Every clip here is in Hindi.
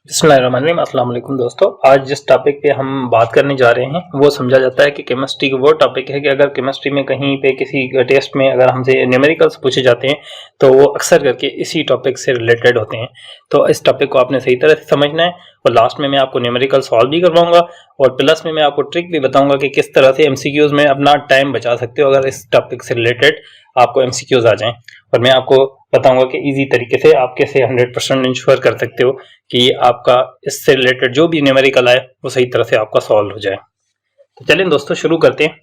बिस्मिल्लाहिर्रहमानिर्रहीम। अस्सलाम वालेकुम दोस्तों, आज जिस टॉपिक पे हम बात करने जा रहे हैं वो समझा जाता है कि केमिस्ट्री की वो टॉपिक है कि अगर केमिस्ट्री में कहीं पे किसी टेस्ट में अगर हमसे न्यूमेरिकल्स पूछे जाते हैं तो वो अक्सर करके इसी टॉपिक से रिलेटेड होते हैं। तो इस टॉपिक को आपने सही तरह से समझना है और लास्ट में मैं आपको न्यूमेरिकल सॉल्व भी करवाऊंगा और प्लस में मैं आपको ट्रिक भी बताऊंगा कि किस तरह से एमसीक्यूज में अपना टाइम बचा सकते हो अगर इस टॉपिक से रिलेटेड आपको एमसीक्यूज आ जाएं। और मैं आपको बताऊंगा कि इजी तरीके से आप कैसे 100% इंश्योर कर सकते हो कि आपका इससे रिलेटेड जो भी न्यूमेरिकल आए वो सही तरह से आपका सॉल्व हो जाए। तो चलिए दोस्तों शुरू करते हैं।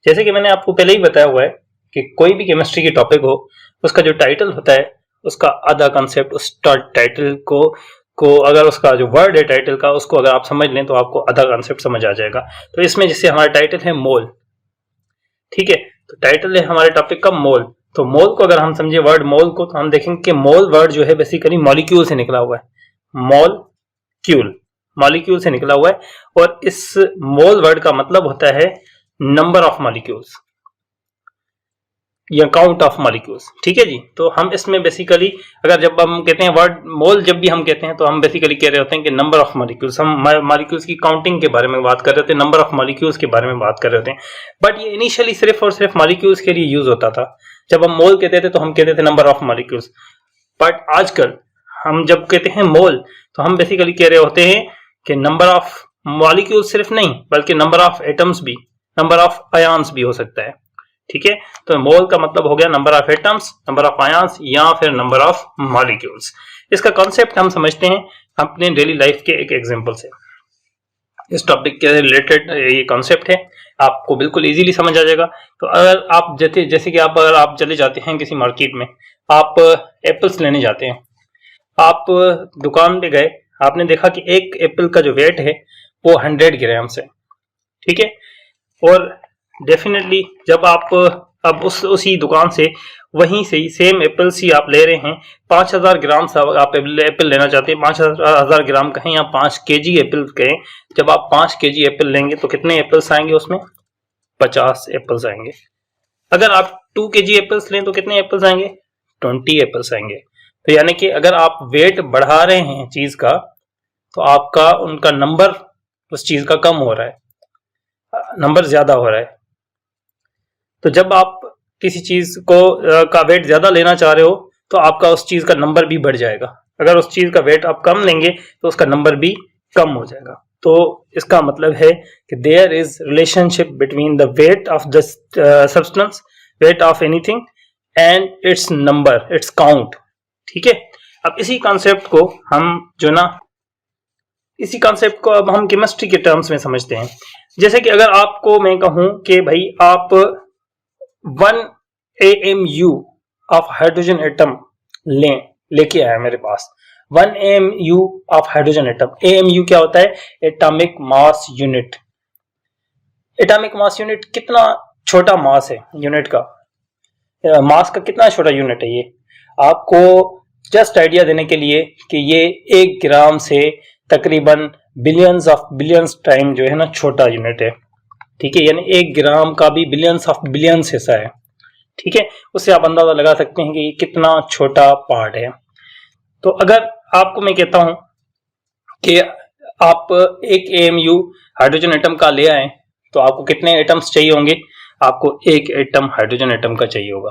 जैसे कि मैंने आपको पहले ही बताया हुआ है कि कोई भी केमिस्ट्री की टॉपिक हो उसका जो टाइटल होता है उसका आधा कंसेप्ट उस टाइटल को अगर उसका जो वर्ड है टाइटल का उसको अगर आप समझ लें तो आपको आधा कंसेप्ट समझ आ जाएगा। तो इसमें जैसे हमारा टाइटल है मोल, ठीक है, तो टाइटल है हमारे टॉपिक का मोल। तो मोल को अगर हम समझे वर्ड मोल को तो हम देखेंगे कि मोल वर्ड जो है बेसिकली मॉलिक्यूल से निकला हुआ है। मॉलिक्यूल से निकला हुआ है और इस मोल वर्ड का मतलब होता है नंबर ऑफ मॉलिक्यूल्स या काउंट ऑफ मॉलिक्यूल्स, ठीक है जी। तो हम इसमें बेसिकली अगर जब हम कहते हैं वर्ड मोल जब भी हम कहते हैं तो हम बेसिकली कह रहे होते हैं कि नंबर ऑफ मॉलिक्यूल्स, हम मॉलिक्यूल्स की काउंटिंग के बारे में बात कर रहे थे, नंबर ऑफ मॉलिक्यूल्स के बारे में बात कर रहे थे। बट ये इनिशियली सिर्फ और सिर्फ मॉलिक्यूल्स के लिए यूज होता था। जब हम मोल कहते थे तो हम कहते थे नंबर ऑफ मॉलिक्यूल्स। बट आजकल हम जब कहते हैं मोल तो हम बेसिकली कह रहे होते हैं कि नंबर ऑफ मॉलिक्यूल्स सिर्फ नहीं बल्कि नंबर ऑफ एटम्स भी, नंबर ऑफ आयन्स भी हो सकता है, ठीक है। तो मोल का मतलब हो गया number of atoms, number of ions या फिर नंबर ऑफ मॉलिक्यूल्स। इसका कॉन्सेप्ट हम समझते हैं अपने डेली लाइफ के एक एग्जांपल से। इस टॉपिक के रिलेटेड ये कॉन्सेप्ट है, आपको बिल्कुल इजीली समझ आ जाएगा। तो अगर आप जैसे कि अगर आप चले जाते हैं किसी मार्केट में, आप एप्पल्स लेने जाते हैं, आप दुकान पे गए, आपने देखा कि एक एप्पल का जो वेट है वो 100 ग्राम्स है, ठीक है। और डेफिनेटली जब आप अब उसी दुकान से वहीं से ही सेम एप्पल्स ही आप ले रहे हैं, 5000 ग्राम आप एप्पल लेना चाहते हैं, 5000 ग्राम कहें या 5 केजी एप्पल कहें, जब आप 5 केजी एप्पल लेंगे तो कितने एप्पल्स आएंगे उसमें? 50 एप्पल्स आएंगे। अगर आप 2 केजी एप्पल्स लें तो कितने एप्पल्स आएंगे? 20 एप्पल्स आएंगे। तो यानी कि अगर आप वेट बढ़ा रहे हैं चीज का तो आपका उनका नंबर उस चीज का कम हो रहा है, नंबर ज्यादा हो रहा है। तो जब आप किसी चीज को का वेट ज्यादा लेना चाह रहे हो तो आपका उस चीज का नंबर भी बढ़ जाएगा। अगर उस चीज का वेट आप कम लेंगे तो उसका नंबर भी कम हो जाएगा। तो इसका मतलब है कि there is relationship between the weight of the substance, weight of anything and its number, its count, ठीक है। अब इसी कॉन्सेप्ट को अब हम केमिस्ट्री के टर्म्स में समझते हैं। जैसे कि अगर आपको मैं कहूं कि भाई आप 1 AMU ऑफ हाइड्रोजन एटम लेके आया मेरे पास, 1 AMU of hydrogen atom. AMU क्या होता है? Atomic mass unit. Atomic mass unit कितना छोटा मास है यूनिट का, मास का कितना छोटा यूनिट है ये, आपको जस्ट आइडिया देने के लिए कि ये 1 ग्राम से तकरीबन बिलियंस टाइम जो है ना छोटा यूनिट है, ठीक है। यानी 1 ग्राम का भी बिलियंस ऑफ बिलियंस हिस्सा है, ठीक है। उससे आप अंदाजा लगा सकते हैं कि ये कितना छोटा पार्ट है। तो अगर आपको मैं कहता हूं कि आप 1 AMU हाइड्रोजन एटम का ले आए तो आपको कितने एटम्स चाहिए होंगे? आपको 1 एटम हाइड्रोजन एटम का चाहिए होगा,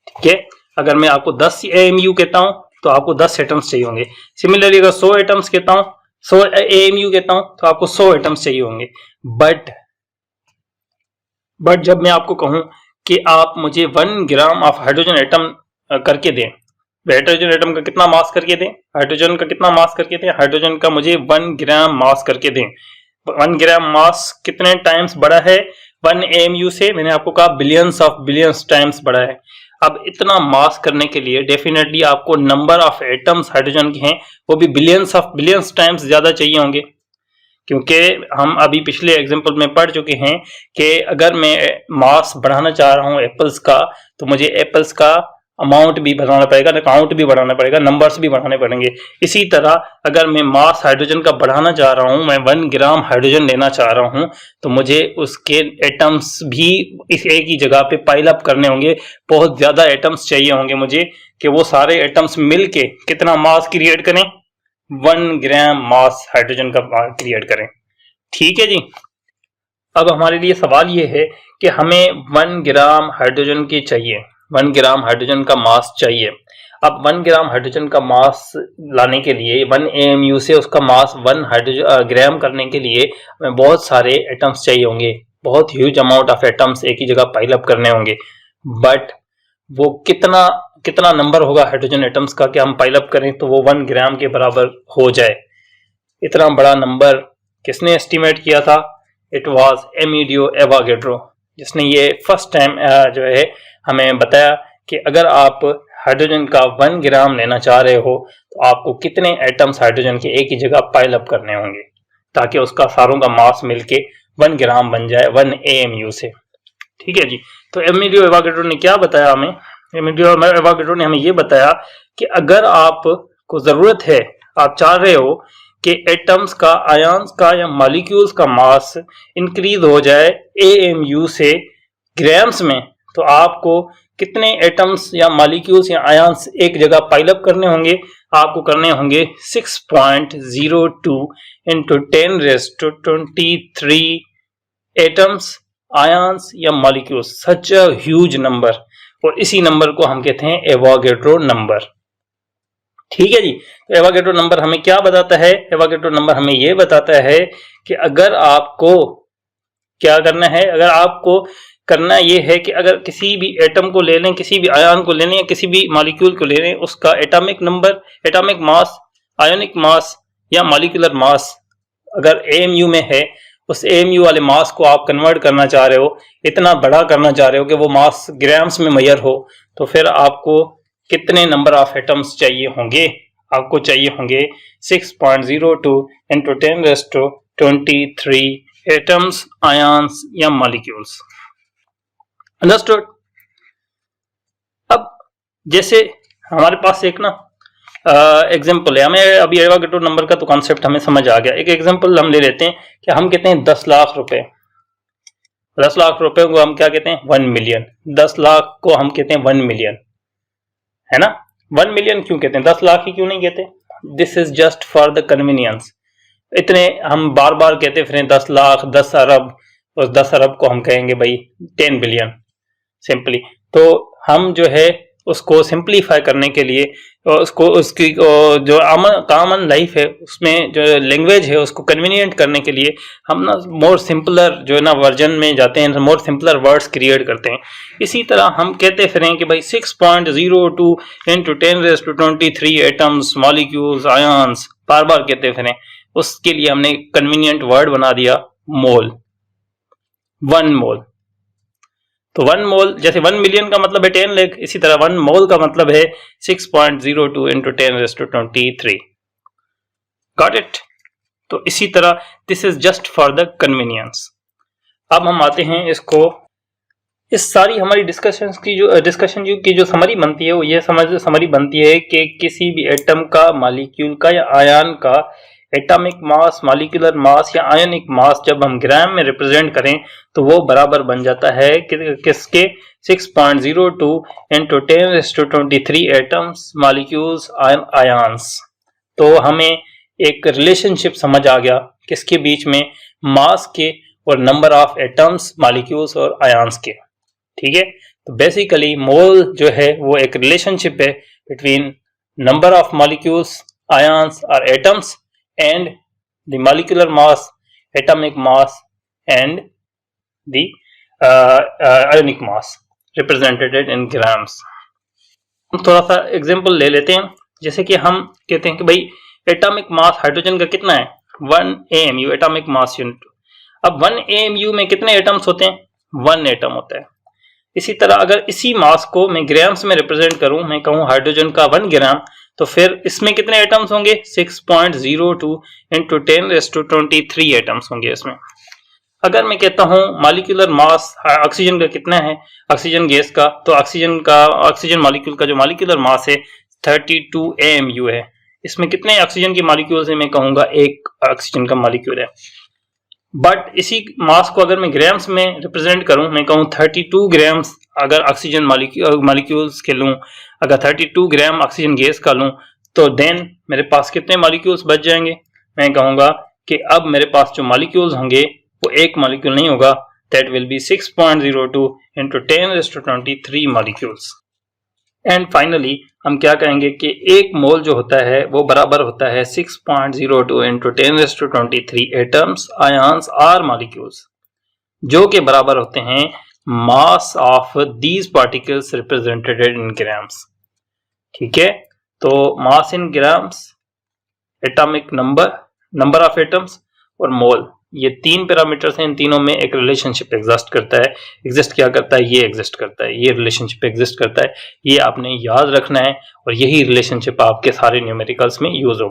ठीक है। अगर मैं आपको 10 AMU कहता हूं तो आपको 10 एटम्स चाहिए होंगे। सिमिलरली अगर 100 एटम्स कहता हूं, 100 AMU कहता हूं तो आपको 100 एटम्स चाहिए होंगे। बट जब मैं आपको कहूं कि आप मुझे 1 ग्राम ऑफ हाइड्रोजन एटम करके दें, हाइड्रोजन एटम का कितना मास करके दें? हाइड्रोजन का कितना मास करके दें? हाइड्रोजन का मुझे 1 ग्राम मास करके दें। 1 ग्राम मास कितने टाइम्स बड़ा है 1 AMU से? मैंने आपको कहा बिलियंस टाइम्स बड़ा है। अब इतना मास करने के लिए डेफिनेटली आपको नंबर ऑफ एटम्स हाइड्रोजन के हैं वो भी बिलियंस टाइम्स ज्यादा चाहिए होंगे, क्योंकि हम अभी पिछले एग्जांपल में पढ़ चुके हैं कि अगर मैं मास बढ़ाना चाह रहा हूं एप्पल्स का तो मुझे एप्पल्स का अमाउंट भी बढ़ाना पड़ेगा, काउंट भी बढ़ाना पड़ेगा, नंबर्स भी बढ़ाने पड़ेंगे। इसी तरह अगर मैं मास हाइड्रोजन का बढ़ाना चाह रहा हूं, मैं 1 ग्राम हाइड्रोजन लेना चाह रहा हूं तो मुझे उसके एटम्स भी इस एक ही जगह पे पाइल अप करने होंगे। बहुत ज्यादा एटम्स चाहिए होंगे मुझे कि वो सारे एटम्स मिलके कितना मास क्रिएट करें? 1 ग्राम मास हाइड्रोजन का क्रिएट करें। ठीक है जी। अब हमारे लिए सवाल ये है कि हमें 1 ग्राम हाइड्रोजन की चाहिए, 1 ग्राम हाइड्रोजन का मास चाहिए। अब 1 ग्राम हाइड्रोजन का मास लाने के लिए 1 AMU से उसका मास 1 ग्राम करने के लिए हमें बहुत सारे एटम्स चाहिए होंगे, बहुत ह्यूज अमाउंट ऑफ एटम्स एक ही जगह पाइल अप करने होंगे। बट वो कितना नंबर होगा हाइड्रोजन एटम्स का कि हम पाइल अप करें तो वो 1 ग्राम के बराबर हो जाए। इतना बड़ा नंबर किसने एस्टिमेट किया था? इट वाज एमिलियो एवोगाड्रो, जिसने ये फर्स्ट टाइम जो है हमें बताया कि अगर आप हाइड्रोजन का 1 ग्राम लेना चाह रहे हो तो आपको कितने एटम्स हाइड्रोजन के एक ही जगह पाइल अप करने होंगे ताकि उसका सारों का मास मिलके 1 ग्राम बन जाए 1 AMU से। ठीक है जी। तो एमिलियो एवोगाड्रो ने क्या बताया हमें? एमिलियो एवोगाड्रो ने हमें ये बताया कि अगर आपको जरूरत है, आप चाह रहे हो कि एटम्स का, आयन्स का या मॉलिक्यूल्स का मास इंक्रीज हो जाए AMU से ग्राम्स में, तो आपको कितने एटम्स या मॉलिक्यूल्स या आयन्स एक जगह पाइल अप करने होंगे? आपको करने होंगे 6.02 into 10⁻23 एटम्स, आयन्स या molecules, such a huge number. और इसी नंबर को हम कहते हैं एवोगाड्रो नंबर। ठीक है जी। तो एवोगाड्रो नंबर हमें क्या बताता है? एवोगाड्रो नंबर हमें यह बताता है कि अगर आपको क्या करना है, अगर आपको करना यह है कि अगर किसी भी एटम को ले लें, किसी भी आयन को ले लें या किसी भी मॉलिक्यूल को ले लें, उसका atomic number, atomic mass, ionic mass या मॉलिक्यूलर मास अगर AMU में है, उस AMU वाले मास को आप कन्वर्ट करना चाह रहे हो, इतना बड़ा करना चाह रहे हो कि वो मास ग्राम्स में मेजर हो, तो फिर आपको कितने नंबर ऑफ एटम्स चाहिए होंगे? आपको चाहिए होंगे 6.02 into 10⁻23 एटम्स, आयन्स या मॉलिक्यूल्स। अंडरस्टूड? अब जैसे हमारे पास एक ना एग्जाम्पल है, हमें अभी एवोगाड्रो नंबर का तो कॉन्सेप्ट हमें समझ आ गया। एक एग्जाम्पल हम ले लेते हैं कि हम कहते हैं 10 लाख रुपए, 10 लाख रुपए को हम क्या कहते हैं? 1 मिलियन। 10 लाख को हम कहते हैं 1 मिलियन, है ना? 1 मिलियन क्यों कहते हैं? 10 लाख ही क्यों नहीं कहते? This is just for the convenience. इतने हम बार बार कहते फिर 10 लाख, 10 अरब, और 10 अरब को हम कहेंगे भाई 10 बिलियन सिंपली। तो हम जो है उसको सिंप्लीफाई करने के लिए, उसको उसकी जो कॉमन लाइफ है उसमें जो लैंग्वेज है उसको कन्वीनियंट करने के लिए हम ना मोर सिंपलर जो है ना वर्जन में जाते हैं, मोर सिंपलर वर्ड्स क्रिएट करते हैं। इसी तरह हम कहते फिरें कि भाई 6.02 into 10⁻23 एटम्स, मॉलिक्यूल्स, आयन्स, बार बार कहते फिरें, उसके लिए हमने कन्वीनियंट वर्ड बना दिया मोल, 1 मोल। तो 1 मोल, जैसे 1 मिलियन का मतलब है 10 लाख, इसी तरह 1 मोल का मतलब है 6.02 into 10⁻23। Got it? तो इसी तरह this is just for the convenience. अब हम आते हैं इसको, इस सारी हमारी डिस्कशन की जो समरी बनती है वो ये समरी बनती है कि किसी भी एटम का, मॉलिक्यूल का या आयन का एटॉमिक मास, मॉलिक्यूलर मास या आयनिक मास जब हम ग्राम में रिप्रेजेंट करें तो वो बराबर बन जाता है किसके? 6.02 into 10⁻23 एटम्स, मॉलिक्यूल्स, आयन्स। तो हमें एक रिलेशनशिप समझ आ गया किसके बीच में? मास के और नंबर ऑफ एटम्स, मॉलिक्यूल्स और आयन्स के। ठीक है। तो बेसिकली मोल जो है वो एक रिलेशनशिप है between number of molecules, ions और atoms and the molecular mass, atomic mass and the ionic mass represented in grams। हम थोड़ा सा एग्जांपल ले लेते हैं, जैसे कि हम कहते हैं कि भाई एटॉमिक मास हाइड्रोजन का कितना है? 1 AMU, एटॉमिक मास यूनिट। अब 1 AMU में कितने एटम्स होते हैं? 1 एटम होता है। इसी तरह अगर इसी मास को मैं ग्राम्स में रिप्रेजेंट करूं, मैं कहूं हाइड्रोजन का 1 ग्राम, तो फिर इसमें कितने एटम्स होंगे? 6.02 into 10⁻23 एटम्स होंगे इसमें। अगर मैं कहता हूं मॉलिक्यूलर मास ऑक्सीजन का कितना है, ऑक्सीजन गैस का, तो ऑक्सीजन मॉलिक्यूल का जो मॉलिक्यूलर मास है 32 AMU है। इसमें कितने ऑक्सीजन की मॉलिक्यूल्स है? मैं कहूंगा 1 ऑक्सीजन का मॉलिक्यूल है। बट इसी मास को अगर मैं ग्राम्स में रिप्रेजेंट करूं, मैं कहूं 32 ग्राम्स अगर ऑक्सीजन मॉलिक्यूल्स के लूं, अगर 32 ग्राम ऑक्सीजन गैस का लूं, तो देन मेरे पास कितने मॉलिक्यूल्स बच जाएंगे? मैं कहूंगा कि अब मेरे पास जो मॉलिक्यूल्स होंगे वो एक मॉलिक्यूल नहीं होगा, that will be 6.02 into 10⁻23 molecules. And finally हम क्या कहेंगे कि एक मोल जो होता है वो बराबर होता है 6.02 into 10⁻23 एटम्स, आयंस और मॉलिक्यूल्स, जो के बराबर होते हैं mass of these particles represented in grams. ठीक है, तो mass in grams, atomic number of atoms और मोल, ये तीन पैरामीटर्स हैं। इन तीनों में एक रिलेशनशिप एग्जिस्ट करता है। एग्जिस्ट क्या करता है? ये एग्जिस्ट करता है, ये रिलेशनशिप एग्जिस्ट करता है। ये आपने याद रखना है और यही रिलेशनशिप आपके सारे न्यूमेरिकल्स में यूज होगा।